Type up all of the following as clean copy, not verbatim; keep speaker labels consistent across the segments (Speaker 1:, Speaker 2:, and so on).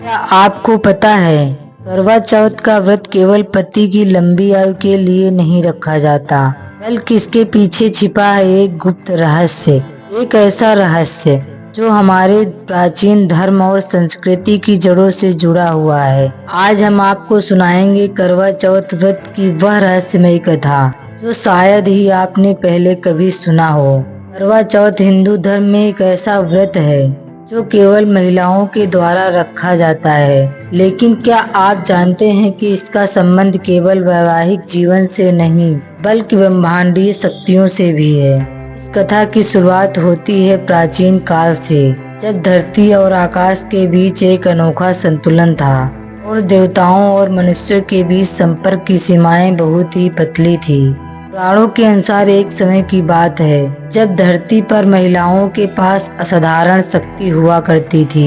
Speaker 1: क्या आपको पता है करवा चौथ का व्रत केवल पति की लंबी आयु के लिए नहीं रखा जाता, बल्कि इसके पीछे छिपा है एक गुप्त रहस्य। एक ऐसा रहस्य जो हमारे प्राचीन धर्म और संस्कृति की जड़ों से जुड़ा हुआ है। आज हम आपको सुनाएंगे करवा चौथ व्रत की वह रहस्यमयी कथा जो शायद ही आपने पहले कभी सुना हो। करवा चौथ हिंदू धर्म में एक ऐसा व्रत है जो केवल महिलाओं के द्वारा रखा जाता है, लेकिन क्या आप जानते हैं कि इसका संबंध केवल वैवाहिक जीवन से नहीं बल्कि ब्रह्मांडीय शक्तियों से भी है। इस कथा की शुरुआत होती है प्राचीन काल से, जब धरती और आकाश के बीच एक अनोखा संतुलन था और देवताओं और मनुष्यों के बीच संपर्क की सीमाएं बहुत ही पतली थी। पुराणों के अनुसार एक समय की बात है जब धरती पर महिलाओं के पास असाधारण शक्ति हुआ करती थी।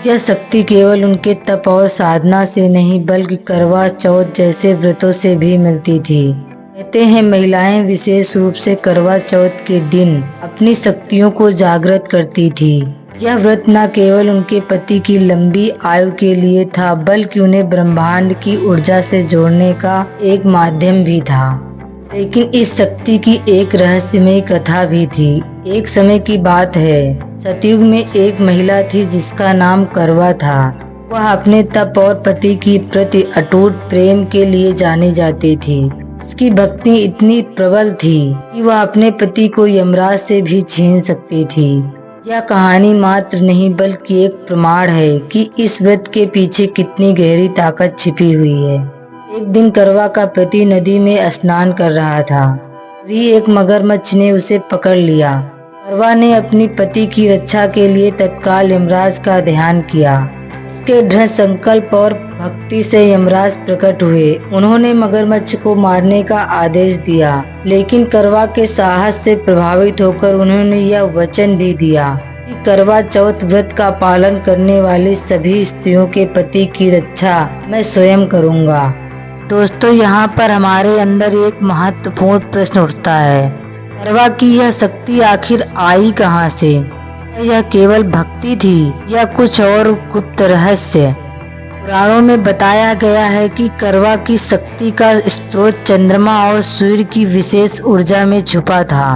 Speaker 1: यह शक्ति केवल उनके तप और साधना से नहीं बल्कि करवा चौथ जैसे व्रतों से भी मिलती थी। कहते हैं महिलाएं विशेष रूप से करवा चौथ के दिन अपनी शक्तियों को जागृत करती थी। यह व्रत न केवल उनके पति की लंबी आयु के लिए था बल्कि उन्हें ब्रह्मांड की ऊर्जा से जोड़ने का एक माध्यम भी था। लेकिन इस शक्ति की एक रहस्यमय कथा भी थी। एक समय की बात है, सतयुग में एक महिला थी जिसका नाम करवा था। वह अपने तप और पति की प्रति अटूट प्रेम के लिए जानी जाती थी। उसकी भक्ति इतनी प्रबल थी कि वह अपने पति को यमराज से भी छीन सकती थी। यह कहानी मात्र नहीं बल्कि एक प्रमाण है कि इस व्रत के पीछे कितनी गहरी ताकत छिपी हुई है। एक दिन करवा का पति नदी में स्नान कर रहा था, तभी एक मगरमच्छ ने उसे पकड़ लिया। करवा ने अपनी पति की रक्षा के लिए तत्काल यमराज का ध्यान किया। उसके दृढ़ संकल्प और भक्ति से यमराज प्रकट हुए। उन्होंने मगरमच्छ को मारने का आदेश दिया, लेकिन करवा के साहस से प्रभावित होकर उन्होंने यह वचन भी दिया कि करवा चौथ व्रत का पालन करने वाली सभी स्त्रियों के पति की रक्षा मैं स्वयं करूंगा। दोस्तों, यहाँ पर हमारे अंदर एक महत्वपूर्ण प्रश्न उठता है, करवा की यह शक्ति आखिर आई कहाँ से? यह केवल भक्ति थी या कुछ और गुप्त रहस्य? पुराणों में बताया गया है कि करवा की शक्ति का स्रोत चंद्रमा और सूर्य की विशेष ऊर्जा में छुपा था।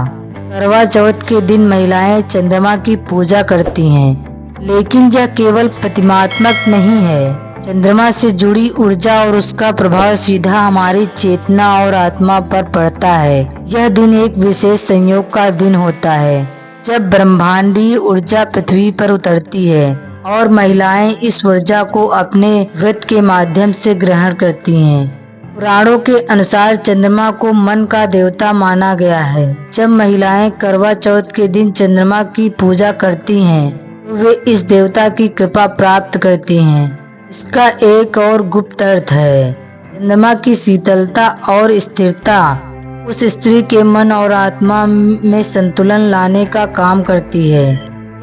Speaker 1: करवा चौथ के दिन महिलाएं चंद्रमा की पूजा करती हैं, लेकिन यह केवल प्रतिमात्मक नहीं है। चंद्रमा से जुड़ी ऊर्जा और उसका प्रभाव सीधा हमारी चेतना और आत्मा पर पड़ता है। यह दिन एक विशेष संयोग का दिन होता है जब ब्रह्मांडीय ऊर्जा पृथ्वी पर उतरती है और महिलाएं इस ऊर्जा को अपने व्रत के माध्यम से ग्रहण करती हैं। पुराणों के अनुसार चंद्रमा को मन का देवता माना गया है। जब महिलाएं करवा चौथ के दिन चंद्रमा की पूजा करती हैं तो वे इस देवता की कृपा प्राप्त करती हैं। इसका एक और गुप्त अर्थ है, चंद्रमा की शीतलता और स्थिरता उस स्त्री के मन और आत्मा में संतुलन लाने का काम करती है।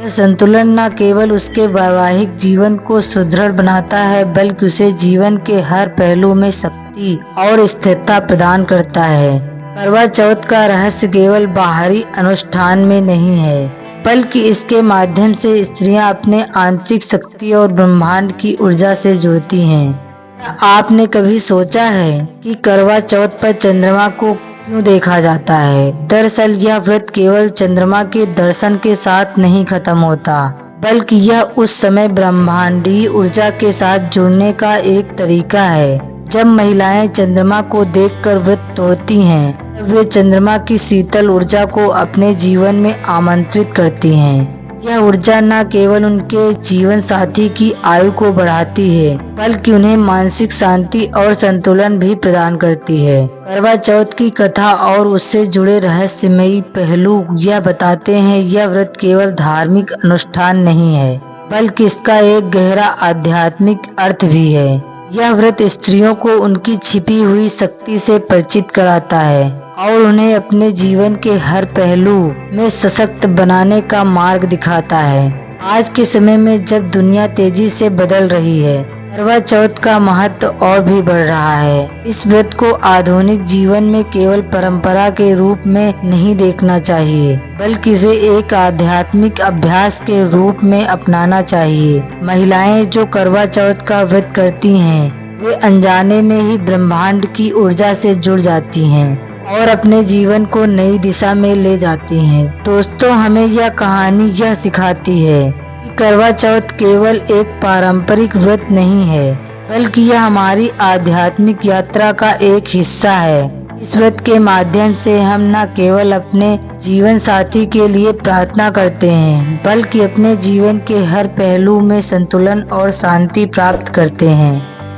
Speaker 1: यह संतुलन न केवल उसके वैवाहिक जीवन को सुदृढ़ बनाता है बल्कि उसे जीवन के हर पहलू में शक्ति और स्थिरता प्रदान करता है। करवा चौथ का रहस्य केवल बाहरी अनुष्ठान में नहीं है बल्कि इसके माध्यम से स्त्रियां अपने आंतरिक शक्ति और ब्रह्मांड की ऊर्जा से जुड़ती हैं। क्या आपने कभी सोचा है कि करवा चौथ पर चंद्रमा को क्यों देखा जाता है? दरअसल यह व्रत केवल चंद्रमा के दर्शन के साथ नहीं खत्म होता, बल्कि यह उस समय ब्रह्मांडीय ऊर्जा के साथ जुड़ने का एक तरीका है। जब महिलाएं चंद्रमा को देखकर व्रत तोड़ती हैं, तब वे चंद्रमा की शीतल ऊर्जा को अपने जीवन में आमंत्रित करती हैं। यह ऊर्जा न केवल उनके जीवन साथी की आयु को बढ़ाती है बल्कि उन्हें मानसिक शांति और संतुलन भी प्रदान करती है। करवा चौथ की कथा और उससे जुड़े रहस्यमयी पहलू यह बताते हैं, यह व्रत केवल धार्मिक अनुष्ठान नहीं है बल्कि इसका एक गहरा आध्यात्मिक अर्थ भी है। यह व्रत स्त्रियों को उनकी छिपी हुई शक्ति से परिचित कराता है और उन्हें अपने जीवन के हर पहलू में सशक्त बनाने का मार्ग दिखाता है। आज के समय में जब दुनिया तेजी से बदल रही है करवा चौथ का महत्व और भी बढ़ रहा है। इस व्रत को आधुनिक जीवन में केवल परंपरा के रूप में नहीं देखना चाहिए, बल्कि इसे एक आध्यात्मिक अभ्यास के रूप में अपनाना चाहिए। महिलाएं जो करवा चौथ का व्रत करती हैं, वे अनजाने में ही ब्रह्मांड की ऊर्जा से जुड़ जाती हैं और अपने जीवन को नई दिशा में ले जाती हैं। दोस्तों, हमें यह कहानी यह सिखाती है कि करवा चौथ केवल एक पारंपरिक व्रत नहीं है, बल्कि यह हमारी आध्यात्मिक यात्रा का एक हिस्सा है। इस व्रत के माध्यम से हम न केवल अपने जीवन साथी के लिए प्रार्थना करते हैं, बल्कि अपने जीवन के हर पहलू में संतुलन और शांति प्राप्त करते हैं।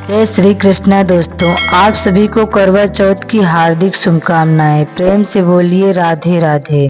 Speaker 1: जय श्री कृष्णा। दोस्तों, आप सभी को करवा चौथ की हार्दिक शुभकामनाएं। प्रेम से बोलिए राधे राधे।